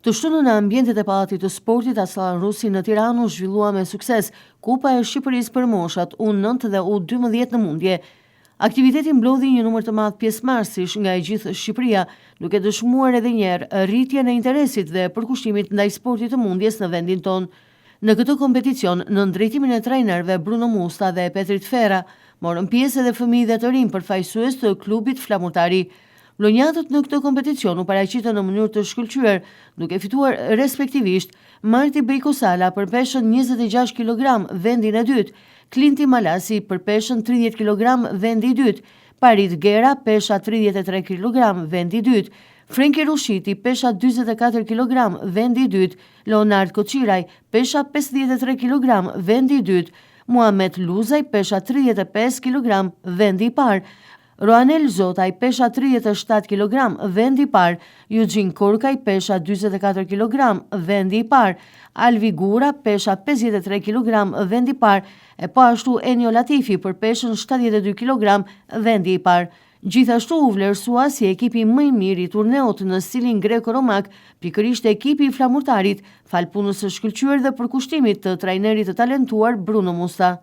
Të shtunën në ambientet e Pallatit të Sportit Aslan Rusi në Tiranë u zhvillua me sukses Kupa e Shqipërisë për moshat U9 dhe U12 në mundje. Aktiviteti mblodhi një numër të madh pjesëmarrësish nga e gjithë Shqipëria, duke dëshmuar edhe një herë rritjen e interesit dhe përkushtimit ndaj sportit të mundjes në vendin tonë. Në këtë kompeticion, në drejtimin e trajnerëve Bruno Musta dhe Petrit Ferra, morën pjesë edhe fëmijë dhe të rinj përfaqësues të klubit flamurtari. Vlonjatët në këtë kompeticion u paraqitën në mënyrë të shkëlqyer, duke fituar respektivisht Marti Bejkosala për peshën 26 kg vendin e dytë, Klinti Malasi për peshën 30 kg vendi i dytë, Parit Gera pesha 33 kg vendi i dytë, Frenki Rushiti pesha 44 kg vendi i dytë, Leonard Koçiraj pesha 53 kg vendi i dytë, Muhamet Luzaj pesha 35 kg vendi i parë, Roanel Zotaj pesha 37 kg vendi i parë, Eugene Korkaj pesha 44 kg vendi i parë, Alvi Gura pesha 53 kg vendi i parë, e po ashtu Enio Latifi për peshën 72 kg vendi i parë. Gjithashtu u vlerësua si ekipi më i mirë i turneut në stilin greko-romak, pikërisht ekipi i flamurtarit, fal punës së shkëlqyer dhe përkushtimit të trajnerit të talentuar Bruno Musta.